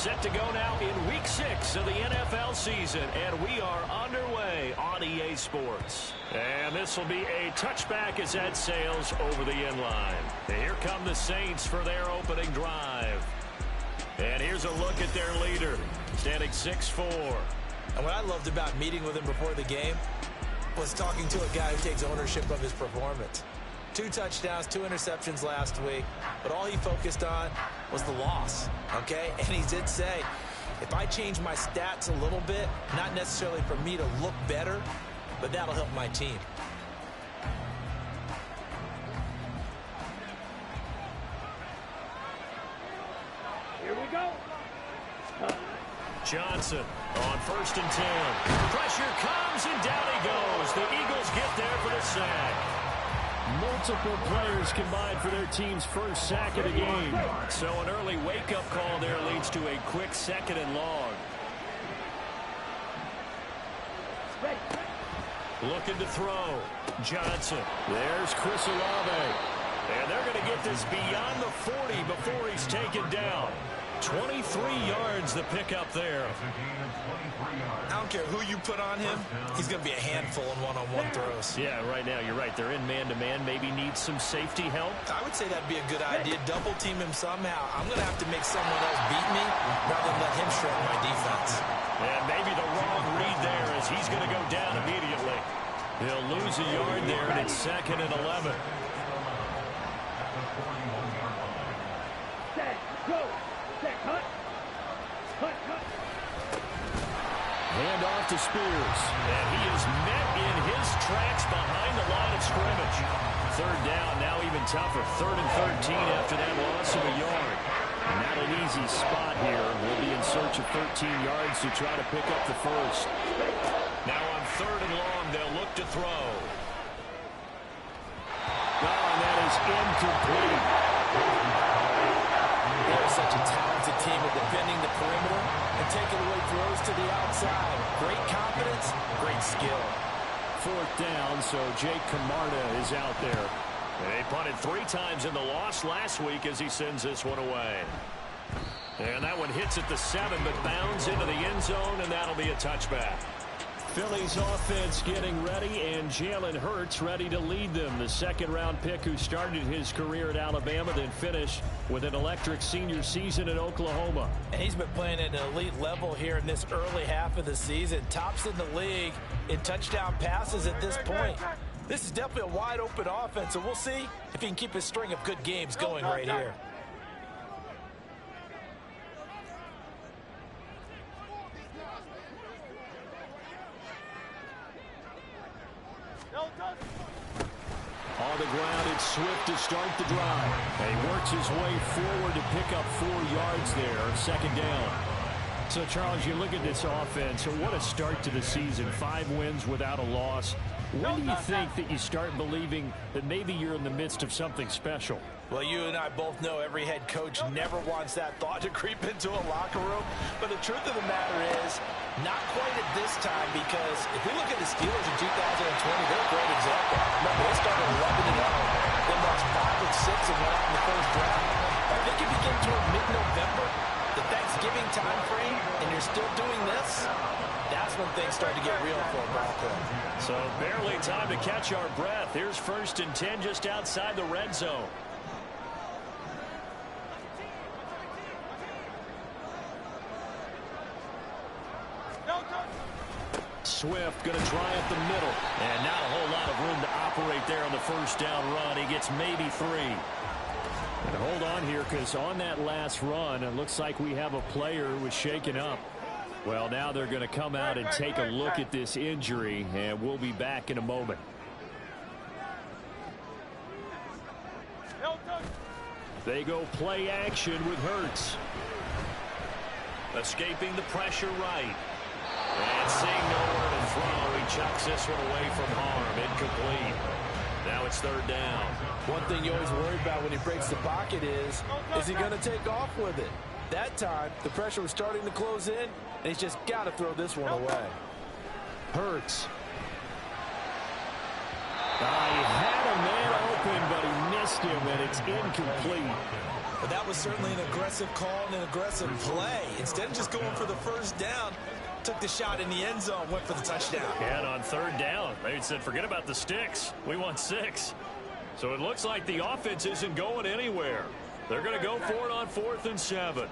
Set to go now in Week 6 of the NFL season, and we are underway on EA Sports. And this will be a touchback as that sails over the end line. And here come the Saints for their opening drive. And here's a look at their leader, standing 6'4". And what I loved about meeting with him before the game was talking to a guy who takes ownership of his performance. 2 touchdowns, 2 interceptions last week, but all he focused on was the loss, okay? And he did say, if I change my stats a little bit, not necessarily for me to look better, but that'll help my team. Here we go. Johnson on 1st and 10. Pressure comes, and down he goes. The Eagles get there for the sack. Multiple players combined for their team's first sack of the game. So an early wake-up call there leads to a quick 2nd and long. Looking to throw. Johnson. There's Chris Olave. And they're going to get this beyond the 40 before he's taken down. 23 yards the pickup there. I don't care who you put on him. He's going to be a handful in one-on-one throws. Yeah, right now, you're right. They're in man-to-man. Maybe needs some safety help. I would say that'd be a good idea. Double team him somehow. I'm going to have to make someone else beat me rather than let him shred my defense. And maybe the wrong read there as he's going to go down immediately. He'll lose a yard there, and it's 2nd and 11. Hand off to Spears. And he is met in his tracks behind the line of scrimmage. 3rd down, now even tougher. 3rd and 13 after that loss of a yard. Not an easy spot here. We'll be in search of 13 yards to try to pick up the first. Now on 3rd and long, they'll look to throw. And that is incomplete. They're such a talented team at defending the perimeter and taking away throws to the outside. Great confidence, great skill. 4th down, so Jake Camarda is out there. They punted 3 times in the loss last week as he sends this one away. And that one hits at the 7, but bounds into the end zone, and that'll be a touchback. Philly's offense getting ready, and Jalen Hurts ready to lead them. The 2nd-round pick who started his career at Alabama, then finished with an electric senior season at Oklahoma. And he's been playing at an elite level here in this early half of the season. Tops in the league in touchdown passes at this point. This is definitely a wide-open offense, and we'll see if he can keep his string of good games going right here. On the ground, it's Swift to start the drive. And he works his way forward to pick up 4 yards there, 2nd down. So, Charles, you look at this offense, what a start to the season. 5 wins without a loss. When do you think that you start believing that maybe you're in the midst of something special? Well, you and I both know every head coach never wants that thought to creep into a locker room. But the truth of the matter is, not quite at this time, because if we look at the Steelers in 2020, they're a great example. Remember, they started 11-0, then lost 5 and 6 and went out in the 1st round. I think if you get toward mid-November, the Thanksgiving time frame, and you're still doing this, that's when things start to get real for a ball club. So barely time to catch our breath. Here's 1st and 10 just outside the red zone. Swift going to try up the middle. And not a whole lot of room to operate there on the 1st down run. He gets maybe 3. And hold on here, because on that last run, it looks like we have a player who was shaken up. Well, now they're going to come out and take a look at this injury, and we'll be back in a moment. They go play action with Hurts. Escaping the pressure right. And seeing nowhere to throw, he chucks this one away from harm. Incomplete. Now it's 3rd down. One thing you always worry about when he breaks the pocket is he going to take off with it? That time, the pressure was starting to close in, and he's just got to throw this one away. Hurts. He had a man open, but he missed him, and it's incomplete. But that was certainly an aggressive call and an aggressive play. Instead of just going for the first down, took the shot in the end zone, went for the touchdown. And on third down, they said, forget about the sticks. We want 6. So it looks like the offense isn't going anywhere. They're going to go for it on 4th and 7.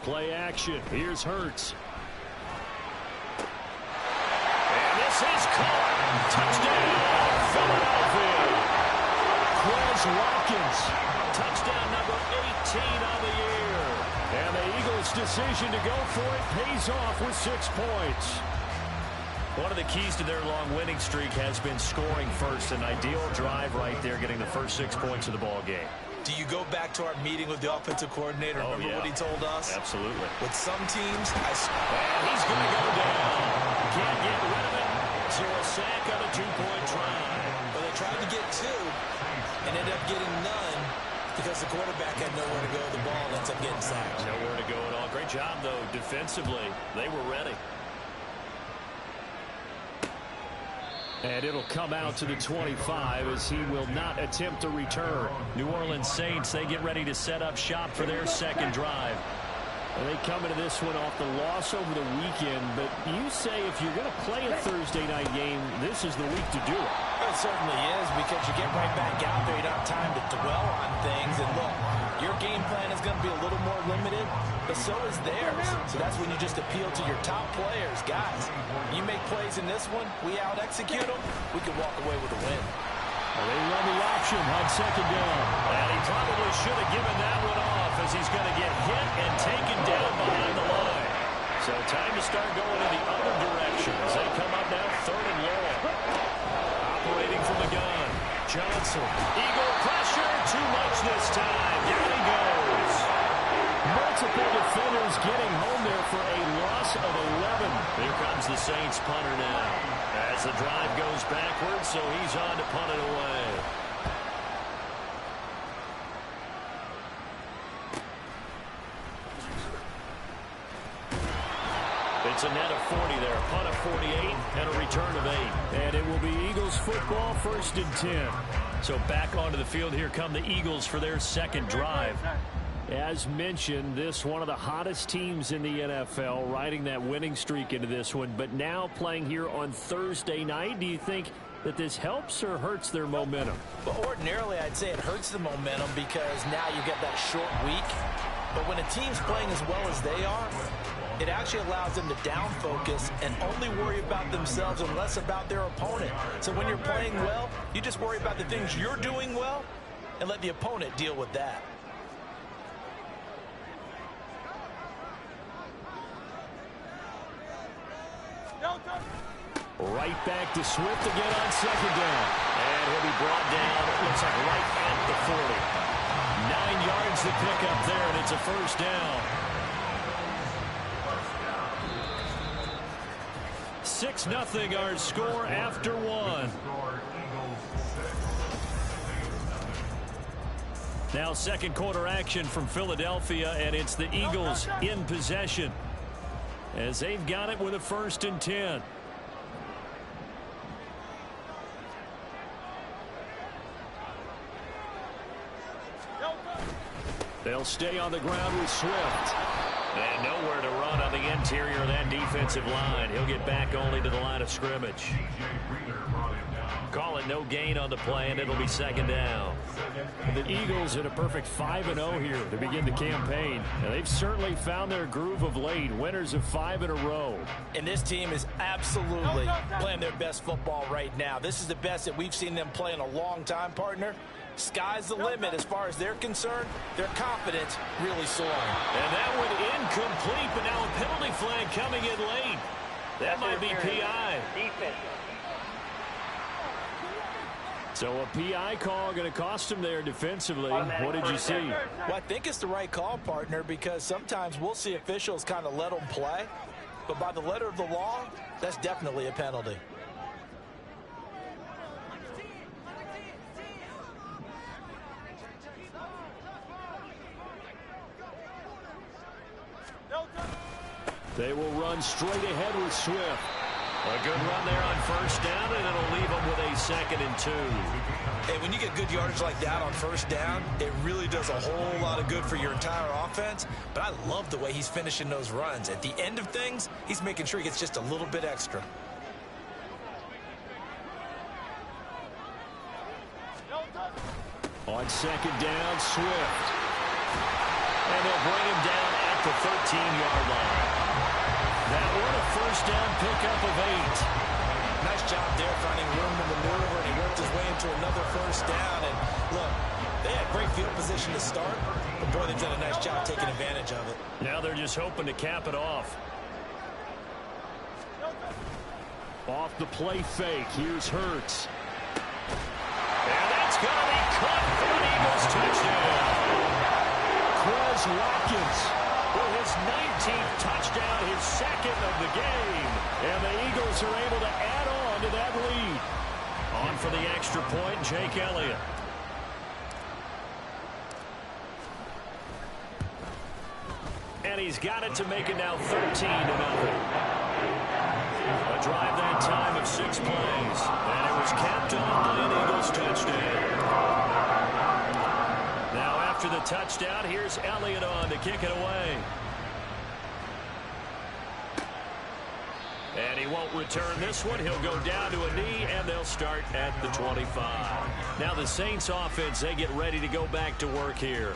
Play action. Here's Hurts. And this is caught. Touchdown, Philadelphia. Quez Watkins. Touchdown number 18 on the year. And the Eagles' decision to go for it pays off with 6 points. One of the keys to their long winning streak has been scoring first. An ideal drive right there, getting the first 6 points of the ball game. Do you go back to our meeting with the offensive coordinator? Remember what he told us? Absolutely. With some teams, and he's going to go down. Can't get rid of it. So a sack on a 2-point try. Well, they tried to get 2 and ended up getting none because the quarterback had nowhere to go with the ball and ends up getting sacked. Nowhere to go at all. Great job, though, defensively. They were ready. And it'll come out to the 25 as he will not attempt to return. New Orleans Saints, they get ready to set up shop for their second drive. And they come into this one off the loss over the weekend. But you say if you're going to play a Thursday night game, this is the week to do it. It certainly is, because you get right back out there. You don't have time to dwell on things. And look, your game plan is going to be a little more limited, but so is theirs. So that's when you just appeal to your top players. Guys, you make plays in this one, we out-execute them, we can walk away with a win. Well, they run the option on second down. And he probably should have given that one off, as he's going to get hit and taken down behind the line. So time to start going in the other direction as they come up now 3rd and long. Operating from the gun. Johnson. Eagle pressure. Too much this time. Down he goes. Multiple defenders getting home there for a loss of 11. Here comes the Saints punter now. As the drive goes backwards, so he's on to punt it away. It's a net of 40 there. Punt of 48 and a return of 8. And it will be Eagles football, 1st and 10. So back onto the field here come the Eagles for their second drive. As mentioned, this one of the hottest teams in the NFL, riding that winning streak into this one, but now playing here on Thursday night. Do you think that this helps or hurts their momentum? Well, ordinarily, I'd say it hurts the momentum because now you get that short week. But when a team's playing as well as they are, it actually allows them to down focus and only worry about themselves and less about their opponent. So when you're playing well, you just worry about the things you're doing well and let the opponent deal with that. Right back to Swift again on second down. And he'll be brought down, it looks like right at the 40. 9 yards to pick up there, and it's a first down. 6-0 our score after 1. Now second quarter action from Philadelphia, and it's the Eagles in possession as they've got it with a 1st and 10. They'll stay on the ground with Swift. And nowhere to run on the interior of that defensive line. He'll get back only to the line of scrimmage. Call it no gain on the play, and it'll be second down. The Eagles in a perfect 5-0 here to begin the campaign. And they've certainly found their groove of late. Winners of 5 in a row. And this team is absolutely playing their best football right now. This is the best that we've seen them play in a long time, partner. Sky's the limit as far as they're concerned. Their confidence really soaring. And that one incomplete, but now a penalty flag coming in late. That might be PI. So a PI call going to cost him there defensively. What did you see? Well, I think it's the right call, partner, because sometimes we'll see officials kind of let them play. But by the letter of the law, that's definitely a penalty. They will run straight ahead with Swift. A good run there on first down, and it'll leave them with a 2nd and 2. Hey, when you get good yardage like that on first down, it really does a whole lot of good for your entire offense. But I love the way he's finishing those runs. At the end of things, he's making sure he gets just a little bit extra. On 2nd down, Swift. And they'll bring him down at the 13-yard line. That one a first down pickup of 8. Nice job there finding room to maneuver, and he worked his way into another first down. And look, they had great field position to start, but boy, they've done a nice job taking advantage of it. Now they're just hoping to cap it off. Off the play fake, here's Hurts. And that's going to be caught for an Eagles touchdown. Quez Watkins with his 19th touchdown, his 2nd of the game. And the Eagles are able to add on to that lead. On for the extra point, Jake Elliott. And he's got it to make it now 13-0. A drive that time of 6 plays. And it was capped off by an Eagles touchdown. Now after the touchdown, here's Elliott on to kick it away. And he won't return this one. He'll go down to a knee, and they'll start at the 25. Now the Saints offense, they get ready to go back to work here.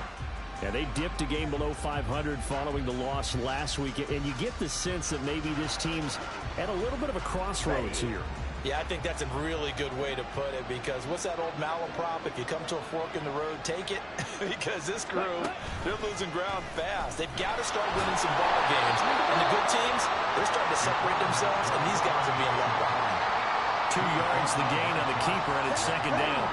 Yeah, they dipped a game below 500 following the loss last week, and you get the sense that maybe this team's at a little bit of a crossroads here. Yeah, I think that's a really good way to put it, because what's that old malaprop? If you come to a fork in the road, take it. Because this crew, they're losing ground fast. They've got to start winning some ball games. And the good teams, they're starting to separate themselves, and these guys are being left behind. 2 yards the gain on the keeper, and it's 2nd down.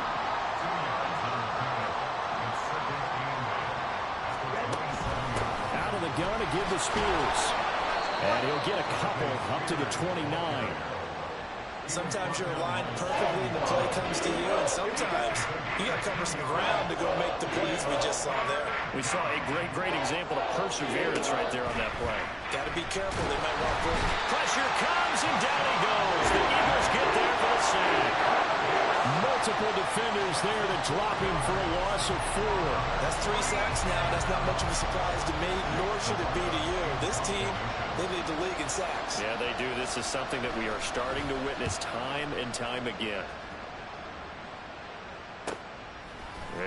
Out of the gun to give to Spears. And he'll get a couple up to the 29. Sometimes you're aligned perfectly and the play comes to you, and sometimes you got to cover some ground to go make the plays we just saw there. We saw a great example of perseverance right there on that play. Got to be careful. They might run for it. Pressure comes, and down he goes. The Eagles get there for the sack. Multiple defenders there to drop him for a loss of 4. That's 3 sacks now. That's not much of a surprise to me, nor should it be to you. This team, they lead the league in sacks. Yeah, they do. This is something that we are starting to witness time and time again.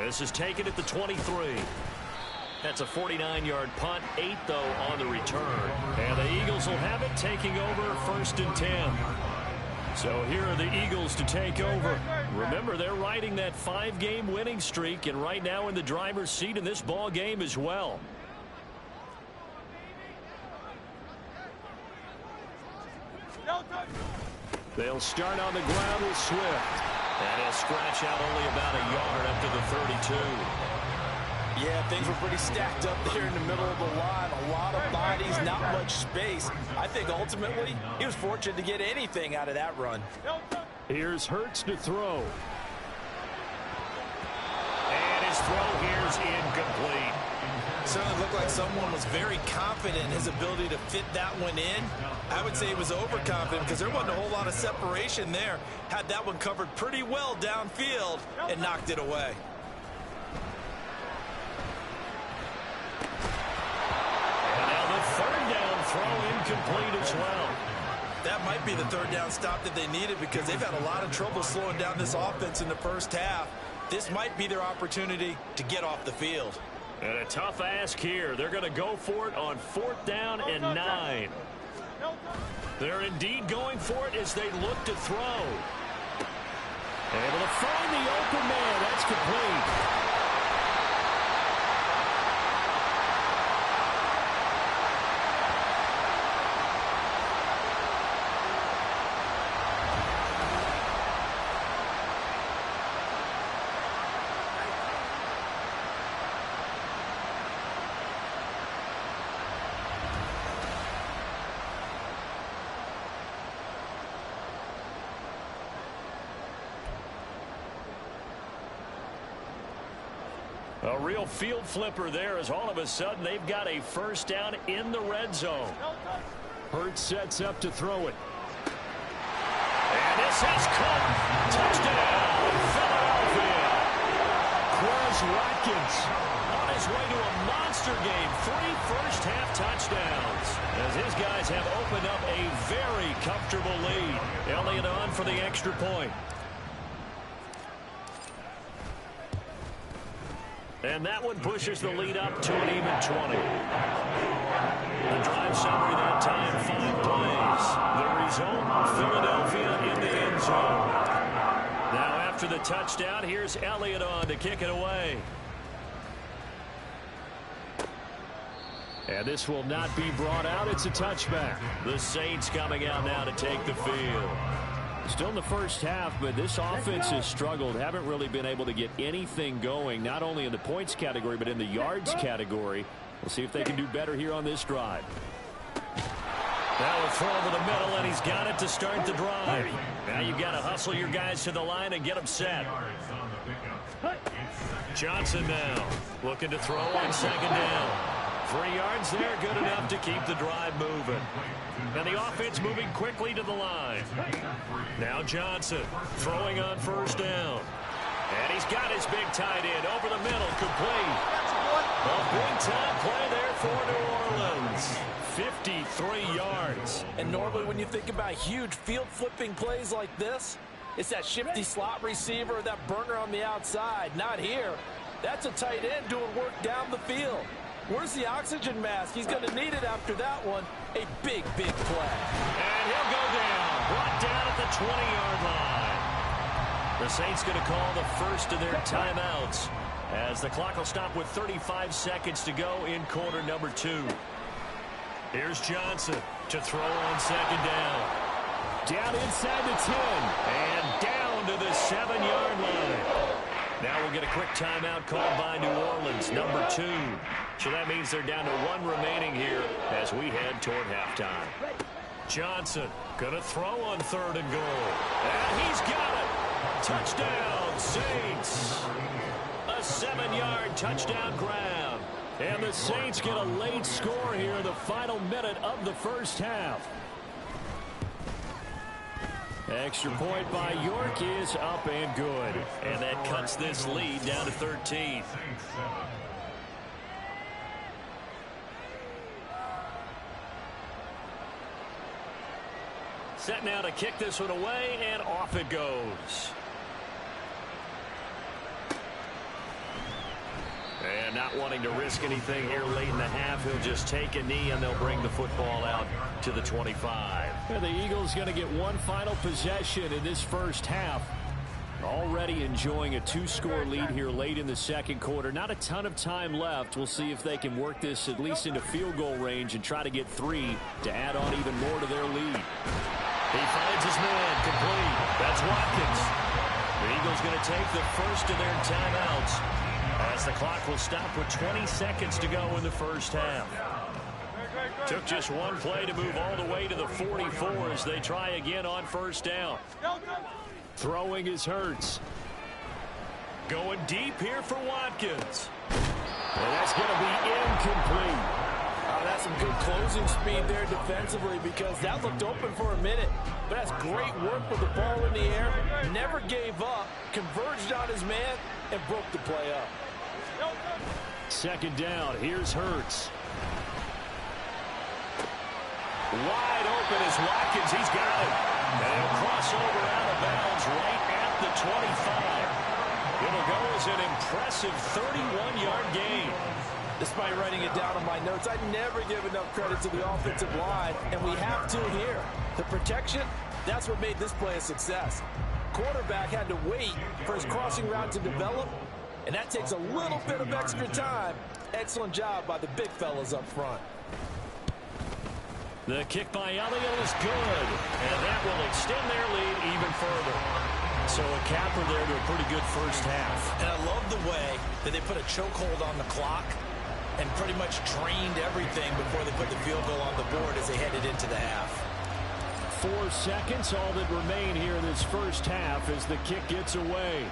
This is taken at the 23. That's a 49-yard punt, 8 though on the return. And the Eagles will have it, taking over 1st and 10. So here are the Eagles to take over. Remember, they're riding that 5-game winning streak, and right now in the driver's seat in this ball game as well. They'll start on the ground with Swift. And he'll scratch out only about a yard up to the 32. Yeah, things were pretty stacked up there in the middle of the line. A lot of bodies, not much space. I think ultimately he was fortunate to get anything out of that run. Here's Hurts to throw. And his throw here's incomplete. Certainly looked like someone was very confident in his ability to fit that one in. I would say he was overconfident because there wasn't a whole lot of separation there. Had that one covered pretty well downfield and knocked it away. Throw incomplete as well. That might be the 3rd down stop that they needed, because they've had a lot of trouble slowing down this offense in the first half. This might be their opportunity to get off the field. And a tough ask here. They're going to go for it on 4th down and 9. They're indeed going for it as they look to throw. Able to find the open man. That's complete. A real field flipper there, as all of a sudden they've got a 1st down in the red zone. Hurts sets up to throw it. This is caught. Touchdown, Philadelphia. Quez Watkins on his way to a monster game. 3 first-half touchdowns as his guys have opened up a very comfortable lead. Elliott on for the extra point. And that one pushes the lead up to an even 20. The drive summary that time, 5 plays. The result, Philadelphia in the end zone. Now after the touchdown, here's Elliott on to kick it away. And this will not be brought out. It's a touchback. The Saints coming out now to take the field. Still in the first half, but this offense has struggled. Haven't really been able to get anything going, not only in the points category, but in the yards category. We'll see if they can do better here on this drive. Now a throw over the middle, and he's got it to start the drive. Now you've got to hustle your guys to the line and get them set. Johnson now looking to throw on second down. 3 yards there, good enough to keep the drive moving. And the offense moving quickly to the line. Now Johnson throwing on first down. And he's got his big tight end over the middle, complete. A big-time play there for New Orleans. 53 yards. And normally when you think about huge field-flipping plays like this, it's that shifty slot receiver, that burner on the outside. Not here. That's a tight end doing work down the field. Where's the oxygen mask? He's going to need it after that one. A big, big play. And he'll go down. Brought down at the 20-yard line. The Saints going to call the first of their timeouts as the clock will stop with 35 seconds to go in quarter number 2. Here's Johnson to throw on second down. Down inside the 10. And down to the 7-yard line. Now we'll get a quick timeout called by New Orleans, number 2. So that means they're down to 1 remaining here as we head toward halftime. Johnson going to throw on 3rd and goal. And he's got it. Touchdown, Saints. A 7-yard touchdown grab. And the Saints get a late score here in the final minute of the first half. Extra point by York is up and good. And that cuts this lead down to 13. Set now to kick this one away, and off it goes. And not wanting to risk anything here late in the half, he'll just take a knee, and they'll bring the football out to the 25. And the Eagles going to get one final possession in this first half. Already enjoying a 2-score lead here late in the second quarter. Not a ton of time left. We'll see if they can work this at least into field goal range and try to get 3 to add on even more to their lead. He finds his man, complete. That's Watkins. The Eagles going to take the first of their timeouts as the clock will stop with 20 seconds to go in the first half. Took just one play to move all the way to the 44 as they try again on first down. Throwing is Hurts. Going deep here for Watkins. And that's going to be incomplete. That's some good closing speed there defensively because that looked open for a minute. But that's great work with the ball in the air. Never gave up, converged on his man, and broke the play up. Second down, here's Hurts. Wide open is Watkins. He's got it. And he'll cross over out of bounds right at the 25. It'll go as an impressive 31-yard gain. Despite writing it down on my notes, I never give enough credit to the offensive line, and we have to here. The protection, that's what made this play a success. Quarterback had to wait for his crossing route to develop, and that takes a little bit of extra time. Excellent job by the big fellas up front. The kick by Elliott is good, and that will extend their lead even further. So a capper there to a pretty good first half. And I love the way that they put a chokehold on the clock and pretty much drained everything before they put the field goal on the board as they headed into the half. 4 seconds, all that remain here in this first half as the kick gets away.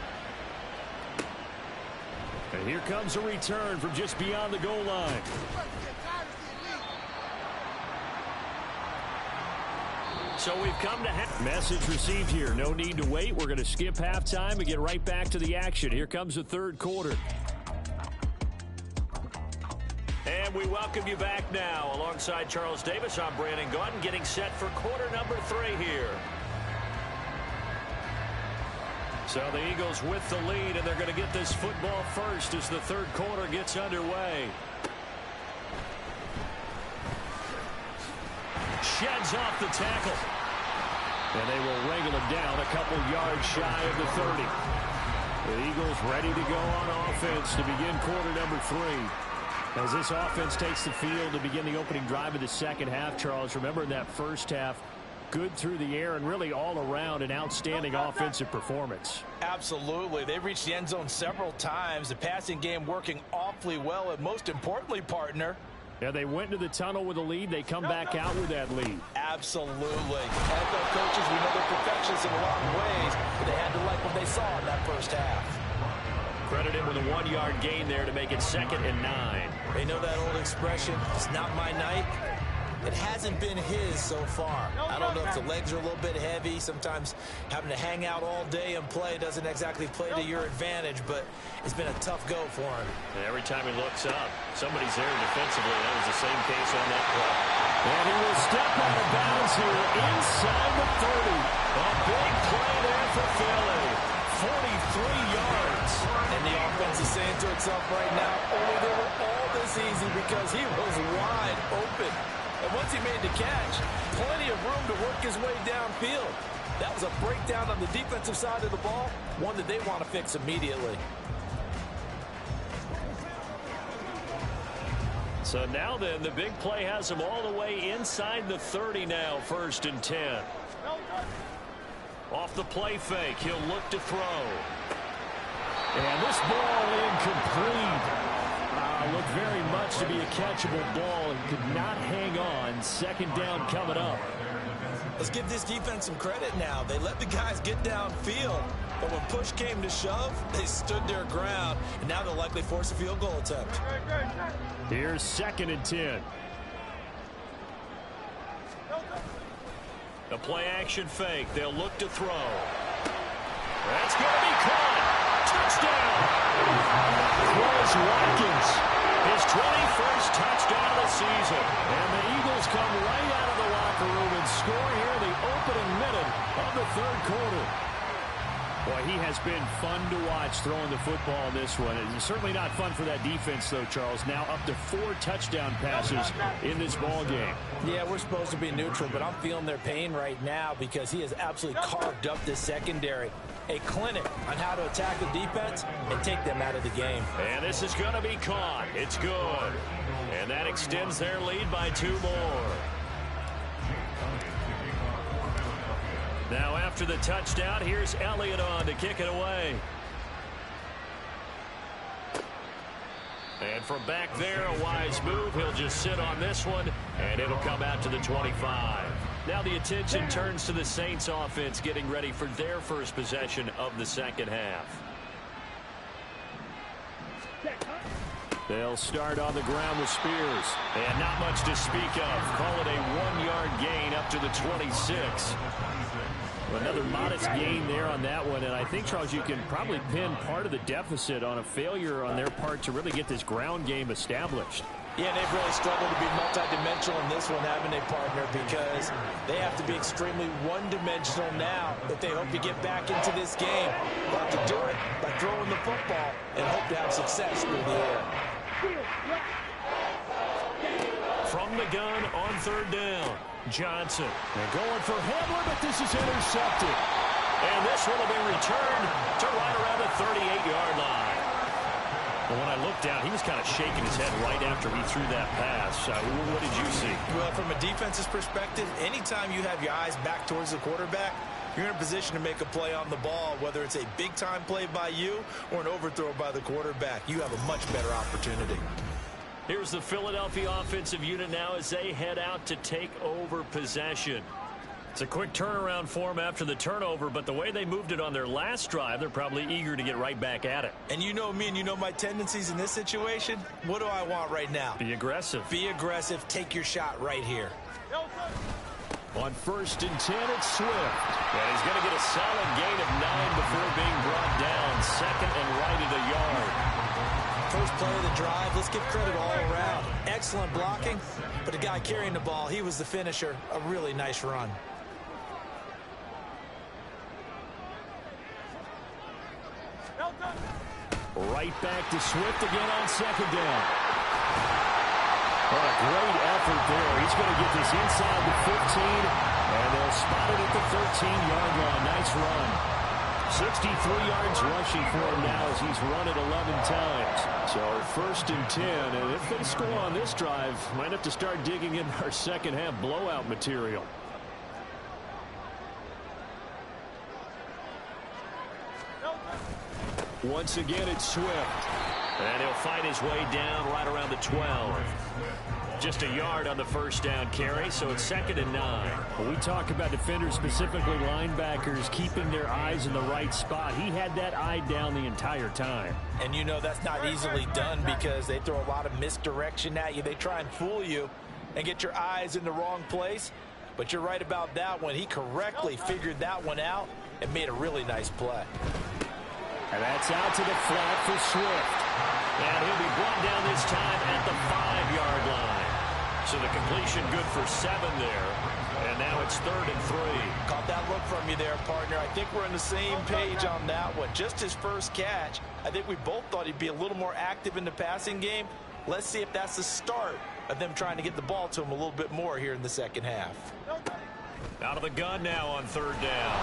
And here comes a return from just beyond the goal line. So we've come to message received here. No need to wait. We're going to skip halftime and get right back to the action. Here comes the third quarter. And we welcome you back now. Alongside Charles Davis, I'm Brandon Gaudin, getting set for quarter number 3 here. So the Eagles with the lead, and they're going to get this football first as the third quarter gets underway. Sheds off the tackle. And they will wrangle him down a couple yards shy of the 30. The Eagles ready to go on offense to begin quarter number 3. As this offense takes the field to begin the opening drive of the second half, Charles, remember in that first half, good through the air and really all around an outstanding offensive performance. Absolutely. They reached the end zone several times. The passing game working awfully well, and most importantly, partner, yeah, they went to the tunnel with a lead. They come back out with that lead. Absolutely. NFL coaches, we know they're perfectionists in a lot of ways, but they had to like what they saw in that first half. Credit him with a 1-yard gain there to make it 2nd and 9. They know that old expression, it's not my night. It hasn't been his so far. I don't know if the legs are a little bit heavy. Sometimes having to hang out all day and play doesn't exactly play to your advantage, but it's been a tough go for him. And every time he looks up, somebody's there defensively. That was the same case on that play. And he will step out of bounds here inside the 30. A big play there for Philly. 43 yards. And the offense is saying to itself right now, only they were all this easy because he was wide open. And once he made the catch, plenty of room to work his way downfield. That was a breakdown on the defensive side of the ball, one that they want to fix immediately. So now then, the big play has him all the way inside the 30 now, 1st and 10. Off the play fake, he'll look to throw. And this ball incomplete. Looked very much to be a catchable ball and could not hang on. 2nd down coming up. Let's give this defense some credit now. They let the guys get downfield, but when push came to shove, they stood their ground, and now they'll likely force a field goal attempt. Here's 2nd and 10. A play action fake. They'll look to throw. That's going to be caught. Touchdown. Chris Watkins, his 21st touchdown of the season. And the Eagles come right out of the locker room and score here in the opening minute of the third quarter. Boy, he has been fun to watch throwing the football in this one. It's certainly not fun for that defense, though, Charles. Now up to 4 touchdown passes in this ball game. Yeah, we're supposed to be neutral, but I'm feeling their pain right now because he has absolutely carved up this secondary. A clinic on how to attack the defense and take them out of the game. And this is going to be caught. It's good. And that extends their lead by 2 more. Now after the touchdown, here's Elliott on to kick it away. And from back there, a wise move. He'll just sit on this one, and it'll come out to the 25. Now the attention turns to the Saints offense getting ready for their first possession of the second half. They'll start on the ground with Spears. And not much to speak of. Call it a 1-yard gain up to the 26. Another modest gain there on that one, and I think, Charles, you can probably pin part of the deficit on a failure on their part to really get this ground game established. Yeah, they've really struggled to be multidimensional in this one, having a partner, because they have to be extremely one-dimensional now if they hope to get back into this game. They'll have to do it by throwing the football and hope to have success through the air. From the gun on 3rd down. Johnson. They're going for Hamler, but this is intercepted. And this one will be returned to right around the 38-yard line. Well, when I looked down, he was kind of shaking his head right after he threw that pass. What did you see? Well, from a defense's perspective, anytime you have your eyes back towards the quarterback, you're in a position to make a play on the ball, whether it's a big-time play by you or an overthrow by the quarterback. You have a much better opportunity. Here's the Philadelphia offensive unit now as they head out to take over possession. It's a quick turnaround for them after the turnover, but the way they moved it on their last drive, they're probably eager to get right back at it. And you know me and you know my tendencies in this situation. What do I want right now? Be aggressive. Be aggressive. Take your shot right here. On 1st and 10, it's Swift. And he's going to get a solid gain of 9 before being brought down. 2nd and right at a yard. First play of the drive, let's give credit all around. Excellent blocking, but the guy carrying the ball, he was the finisher. A really nice run. Right back to Swift again on 2nd down. What a great effort there. He's going to get this inside the 15, and they'll spot it at the 13-yard line. Nice run. 63 yards rushing for him now as he's run it 11 times. So 1st and 10, and if they score on this drive, might have to start digging in our second-half blowout material. Once again, it's Swift. And he'll fight his way down right around the 12. Just a yard on the 1st down carry, so it's 2nd and 9. When we talk about defenders, specifically linebackers, keeping their eyes in the right spot, he had that eye down the entire time. And you know that's not easily done because they throw a lot of misdirection at you. They try and fool you and get your eyes in the wrong place. But you're right about that one. He correctly figured that one out and made a really nice play. And that's out to the flat for Swift. And he'll be brought down this time at the 5-yard line. So the completion good for 7 there. And now it's 3rd and 3. Caught that look from you there, partner. I think we're on the same page on that one. Just his first catch. I think we both thought he'd be a little more active in the passing game. Let's see if that's the start of them trying to get the ball to him a little bit more here in the second half. Out of the gun now on 3rd down.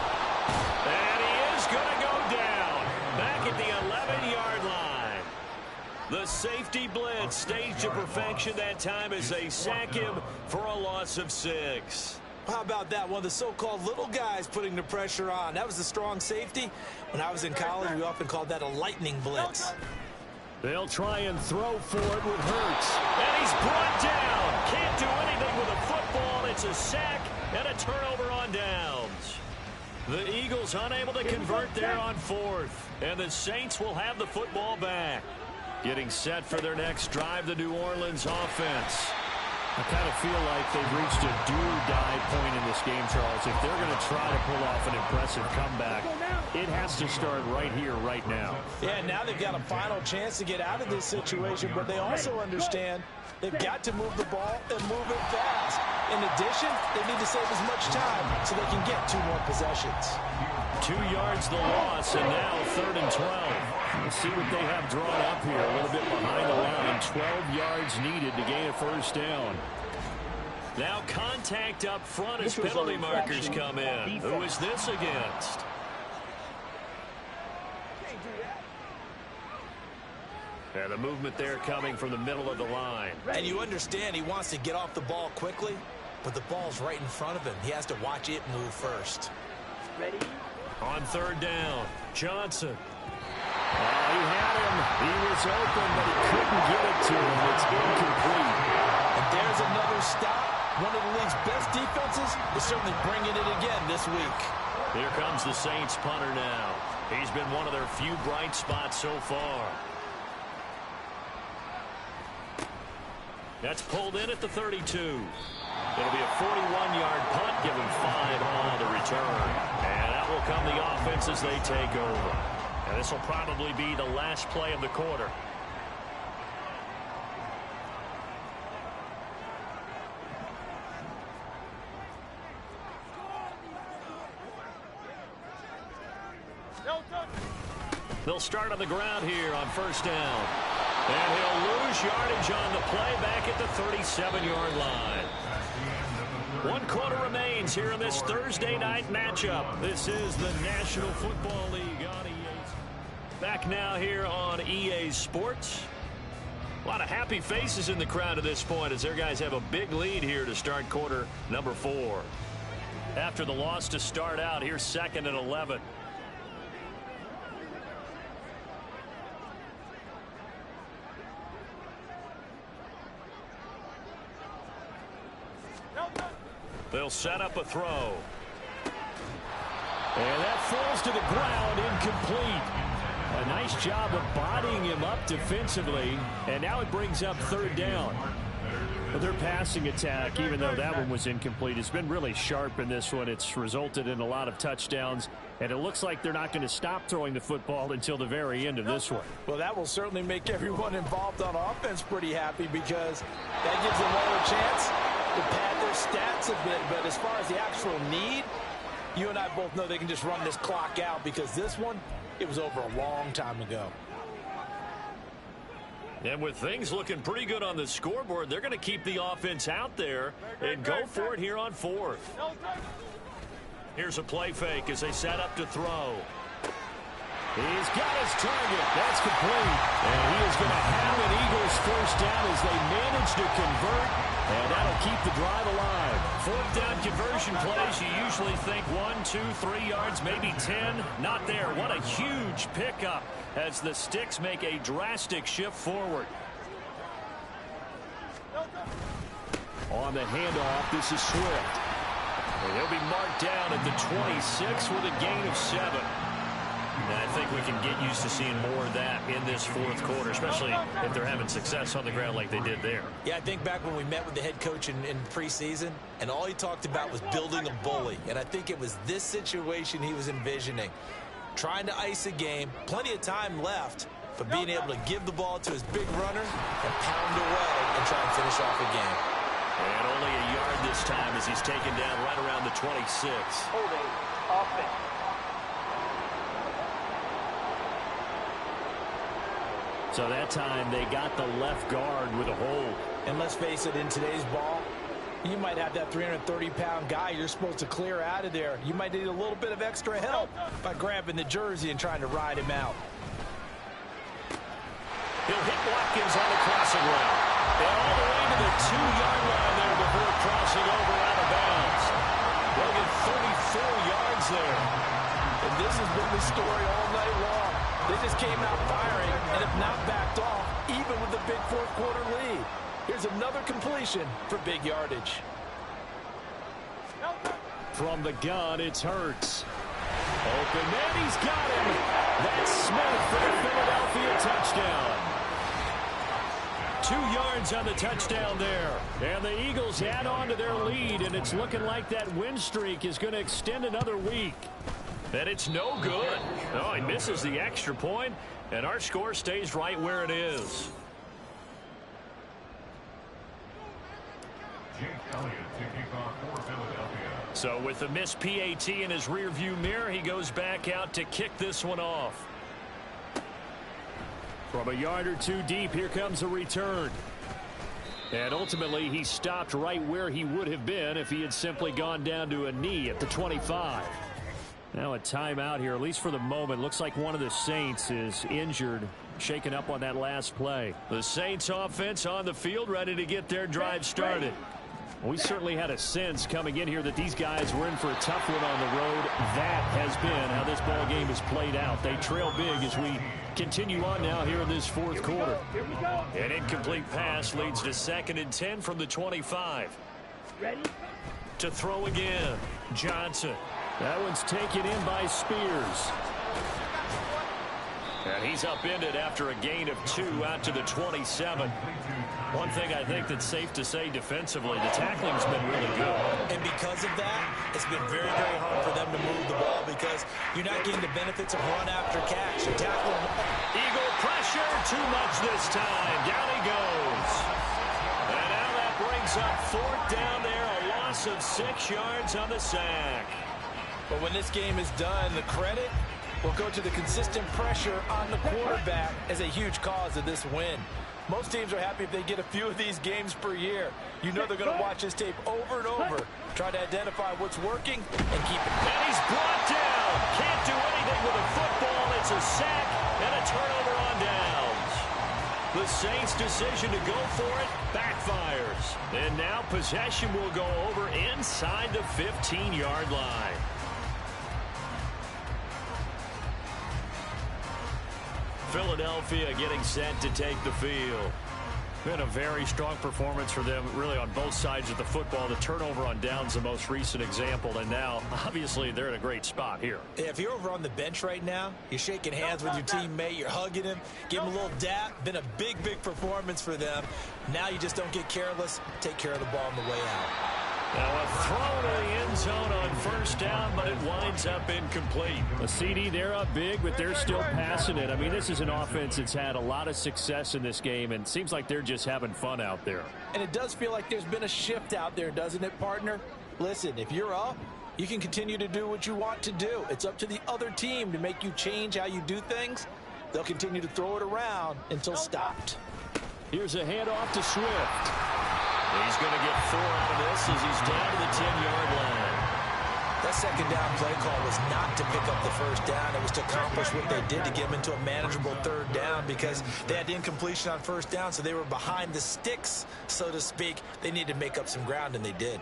And he is going to go down. Back at the 11-yard line. The safety blitz staged to perfection that time as they sack him for a loss of 6. How about that? One of the so-called little guys putting the pressure on. That was the strong safety. When I was in college, we often called that a lightning blitz. They'll try and throw for it with Hurts. And he's brought down. Can't do anything with a football. It's a sack and a turnover on downs. The Eagles unable to convert there on 4th. And the Saints will have the football back. Getting set for their next drive, the New Orleans offense. I kind of feel like they've reached a do-or-die point in this game, Charles. If they're going to try to pull off an impressive comeback, it has to start right here, right now. Yeah, now they've got a final chance to get out of this situation, but they also understand they've got to move the ball and move it fast. In addition, they need to save as much time so they can get 2 more possessions. 2 yards the loss, and now 3rd and 12. Let's see what they have drawn up here. A little bit behind the line. 12 yards needed to gain a 1st down. Now contact up front as penalty markers come in. Who is this against? And the movement there coming from the middle of the line. And you understand he wants to get off the ball quickly, but the ball's right in front of him. He has to watch it move first. Ready? On 3rd down, Johnson. He had him. He was open, but he couldn't get it to him. It's incomplete. And there's another stop. One of the league's best defenses is certainly bringing it again this week. Here comes the Saints punter now. He's been one of their few bright spots so far. That's pulled in at the 32. It'll be a 41-yard punt, give him 5 on the return. And out will come the offense as they take over. And this will probably be the last play of the quarter. They'll start on the ground here on 1st down. And he'll lose yardage on the play back at the 37-yard line. 1 quarter remains here in this Thursday night matchup. This is the National Football League on EA. Back now here on EA Sports. A lot of happy faces in the crowd at this point as their guys have a big lead here to start quarter number 4. After the loss to start out, here's 2nd and 11. They'll set up a throw. And that falls to the ground, incomplete. A nice job of bodying him up defensively. And now it brings up 3rd down. Well, their passing attack, even though that one was incomplete, has been really sharp in this one. It's resulted in a lot of touchdowns, and it looks like they're not going to stop throwing the football until the very end of this one. Well, that will certainly make everyone involved on offense pretty happy, because that gives them another chance to pad their stats a bit. But as far as the actual need, you and I both know they can just run this clock out, because this one, it was over a long time ago. And with things looking pretty good on the scoreboard, they're going to keep the offense out there and go for it here on fourth. Here's a play fake as they set up to throw. He's got his target. That's complete. And he is going to have an Eagles first down as they manage to convert. And that'll keep the drive alive. Fourth down conversion plays, you usually think 1, 2, 3 yards, maybe 10. Not there. What a huge pickup as the Sticks make a drastic shift forward. On the handoff, this is Swift. And he'll be marked down at the 26 with a gain of 7. And I think we can get used to seeing more of that in this fourth quarter, especially if they're having success on the ground like they did there. Yeah, I think back when we met with the head coach in preseason, and all he talked about was building a bully. And I think it was this situation he was envisioning. Trying to ice a game, plenty of time left, but being able to give the ball to his big runner and pound away and try and finish off a game. And only a yard this time as he's taken down right around the 26. Holding offense. So that time they got the left guard with a hold. And let's face it, in today's ball, you might have that 330-pound guy you're supposed to clear out of there. You might need a little bit of extra help by grabbing the jersey and trying to ride him out. He'll hit Watkins on the crossing route. And all the way to the 2-yard line there before crossing over out of bounds. They'll get 34 yards there. And this has been the story all night long. They just came out firing and have not backed off, even with the big fourth quarter lead. Here's another completion for big yardage. From the gun, it's Hurts. Open man, he's got him. That's Smith for the Philadelphia touchdown. 2 yards on the touchdown there. And the Eagles add on to their lead, and it's looking like that win streak is going to extend another week. And it's no good. Oh, he misses the extra point, and our score stays right where it is. So with the missed PAT in his rearview mirror, he goes back out to kick this one off. From a yard or two deep, here comes a return. And ultimately, he stopped right where he would have been if he had simply gone down to a knee at the 25. Now a timeout here, at least for the moment. Looks like one of the Saints is injured, shaken up on that last play. The Saints offense on the field, ready to get their drive started. We certainly had a sense coming in here that these guys were in for a tough one on the road. That has been how this ball game has played out. They trail big as we continue on now here in this fourth quarter. An incomplete pass leads to 2nd and 10 from the 25. Ready? To throw again, Johnson. That one's taken in by Spears. And he's upended after a gain of 2 out to the 27. One thing I think that's safe to say defensively, the tackling's been really good. And because of that, it's been very, very hard for them to move the ball, because you're not getting the benefits of run after catch. You're tackling. Eagle pressure, too much this time. Down he goes. And now that brings up 4th down there, a loss of 6 yards on the sack. But when this game is done, the credit will go to the consistent pressure on the quarterback as a huge cause of this win. Most teams are happy if they get a few of these games per year. You know they're going to watch this tape over and over, try to identify what's working and keep it. And he's brought down. Can't do anything with a football. It's a sack and a turnover on downs. The Saints' decision to go for it backfires. And now possession will go over inside the 15-yard line. Philadelphia getting set to take the field. Been a very strong performance for them, really, on both sides of the football. The turnover on downs, the most recent example, and now, obviously, they're in a great spot here. Yeah, if you're over on the bench right now, you're shaking hands with your teammate, you're hugging him, give him a little dap. Been a big, big performance for them. Now you just don't get careless. Take care of the ball on the way out. Now a throw to the end zone on first down, but it winds up incomplete. A CD, they're up big, but they're still passing it. I mean, this is an offense that's had a lot of success in this game, and it seems like they're just having fun out there. And it does feel like there's been a shift out there, doesn't it, partner? Listen, if you're up, you can continue to do what you want to do. It's up to the other team to make you change how you do things. They'll continue to throw it around until stopped. Here's a handoff to Swift. He's going to get 4 on this as he's down to the 10-yard line. That second down play call was not to pick up the first down. It was to accomplish what they did to get them into a manageable third down because they had incompletion on first down, so they were behind the sticks, so to speak. They needed to make up some ground, and they did.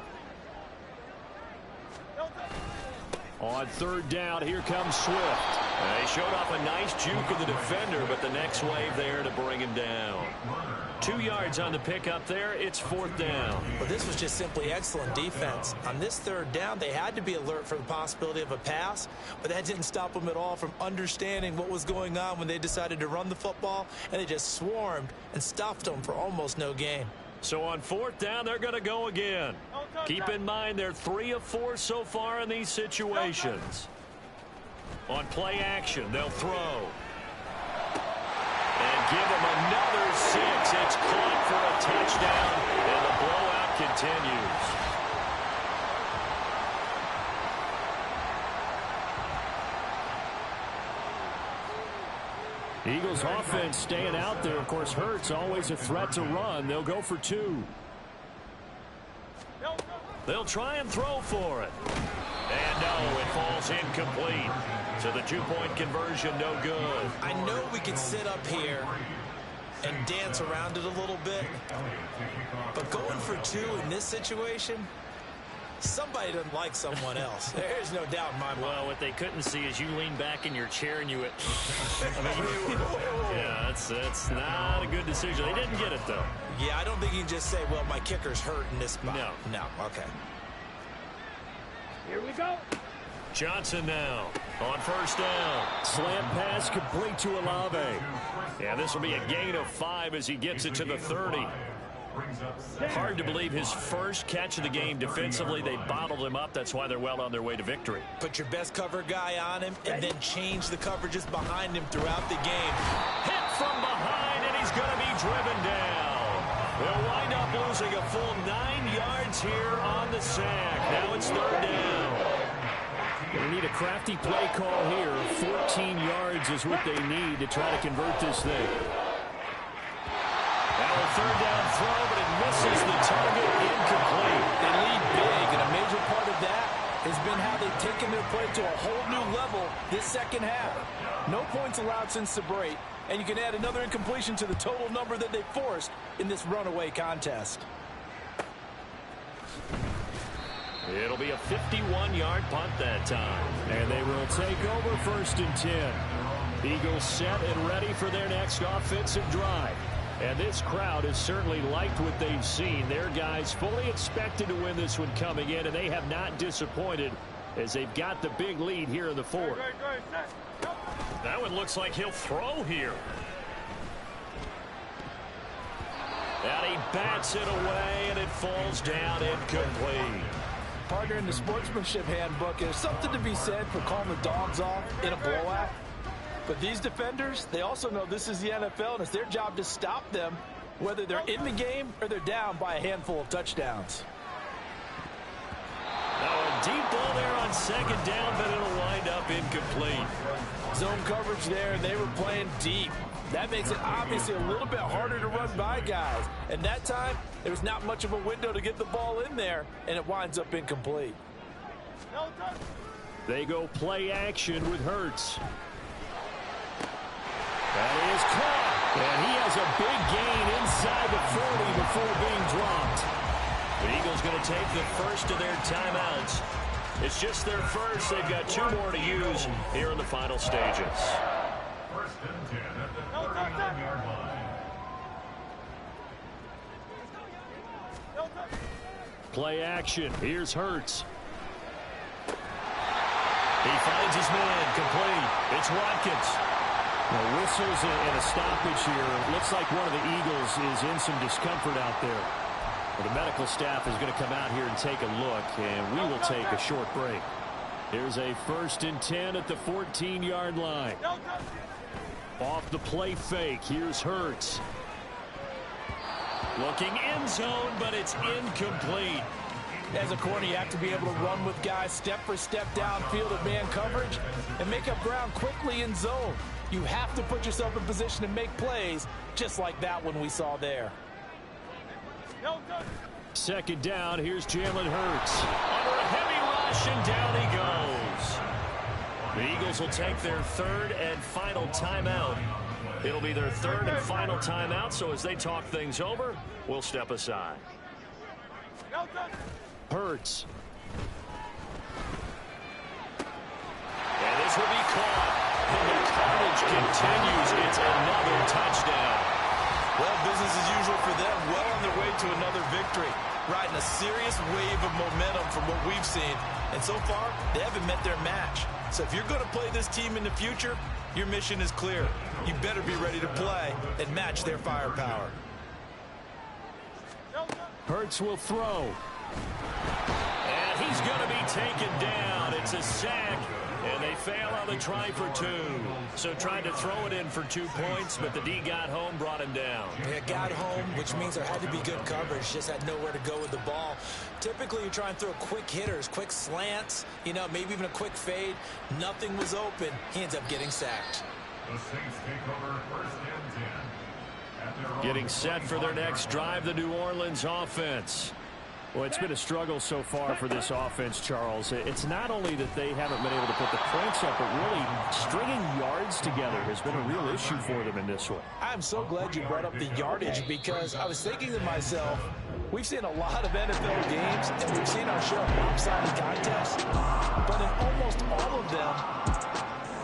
On third down, here comes Swift. He showed off a nice juke of the defender, but the next wave there to bring him down. 2 yards on the pickup there. It's 4th down. Well, this was just simply excellent defense. On this third down, they had to be alert for the possibility of a pass, but that didn't stop them at all from understanding what was going on when they decided to run the football, and they just swarmed and stuffed them for almost no gain. So on 4th down, they're going to go again. Keep in mind they're 3 of 4 so far in these situations. On play action, they'll throw. And give them another 6. It's caught for a touchdown, and the blowout continues. Eagles offense staying out there. Of course, Hurts always a threat to run. They'll go for 2. They'll try and throw for it. And no, it falls incomplete. So the 2-point conversion, no good. I know we can sit up here and dance around it a little bit, but going for 2 in this situation, somebody doesn't like someone else. There's no doubt in my mind. Well, what they couldn't see is you lean back in your chair and you went, yeah, that's not a good decision. They didn't get it, though. Yeah, I don't think you can just say, well, my kicker's hurt in this spot. No, okay. Here we go. Johnson now on first down. Slant pass complete to Olave. Yeah, this will be a gain of 5 as he gets it to the 30. Hard to believe his first catch of the game defensively. They bottled him up. That's why they're well on their way to victory. Put your best cover guy on him and then change the coverages behind him throughout the game. Hit from behind, and he's going to be driven down. They'll wind up losing a full 9 yards here on the sack. Now it's 3rd down. They need a crafty play call here. 14 yards is what they need to try to convert this thing. Now a 3rd down throw, but it misses the target. Incomplete. They lead big, and a major part of that has been how they've taken their play to a whole new level this second half. No points allowed since the break, and you can add another incompletion to the total number that they forced in this runaway contest. It'll be a 51-yard punt that time. And they will take over 1st and 10. Eagles set and ready for their next offensive drive. And this crowd has certainly liked what they've seen. Their guys fully expected to win this one coming in, and they have not disappointed as they've got the big lead here in the 4th. That one looks like he'll throw here. And he bats it away, and it falls down incomplete. Partner, in the sportsmanship handbook, there's something to be said for calling the dogs off in a blowout. But these defenders, they also know this is the NFL, and it's their job to stop them, whether they're in the game or they're down by a handful of touchdowns. Now a deep ball there on 2nd down, but it'll wind up incomplete. Zone coverage there, and they were playing deep. That makes it obviously a little bit harder to run by guys. And that time, there was not much of a window to get the ball in there, and it winds up incomplete. They go play action with Hurts. That is caught. And he has a big gain inside the 40 before being dropped. The Eagles going to take the first of their timeouts. It's just their first. They've got 2 more to use here in the final stages. 1st and 10 at the 39-yard line. Play action. Here's Hurts. He finds his man. Complete. It's Watkins. Now, whistles and a stoppage here. Looks like one of the Eagles is in some discomfort out there. Well, the medical staff is going to come out here and take a look, and we will take a short break. Here's a 1st and 10 at the 14-yard line. Off the play fake. Here's Hurts. Looking end zone, but it's incomplete. As a corner, you have to be able to run with guys step for step downfield at man coverage and make up ground quickly in zone. You have to put yourself in position to make plays, just like that one we saw there. 2nd down, here's Jalen Hurts. Under a heavy rush, and down he goes. The Eagles will take their 3rd and final timeout. It'll be their 3rd and final timeout, so as they talk things over, we'll step aside. Hurts. And this will be caught. And the carnage continues. It's another touchdown. Well, business as usual for them. Well on their way to another victory. Riding a serious wave of momentum from what we've seen. And so far, they haven't met their match. So if you're going to play this team in the future, your mission is clear. You better be ready to play and match their firepower. Hurts will throw. And he's going to be taken down. It's a sack. And they fail on the try for 2. So trying to throw it in for 2 points, but the D got home, brought him down. Yeah, got home, which means there had to be good coverage. Just had nowhere to go with the ball. Typically, you try and throw quick hitters, quick slants, maybe even a quick fade. Nothing was open. He ends up getting sacked. The Saints take over 1st and 10. Getting set for their next drive, the New Orleans offense. Well, it's been a struggle so far for this offense, Charles. It's not only that they haven't been able to put the points up, but really stringing yards together has been a real issue for them in this one. I'm so glad you brought up the yardage, because I was thinking to myself, we've seen a lot of NFL games, and we've seen our share of lopsided contests, but in almost all of them,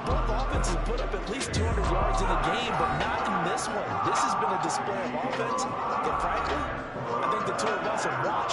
both offenses put up at least 200 yards in a game, but not in this one. This has been a display of offense that, frankly, I think the two of us have watched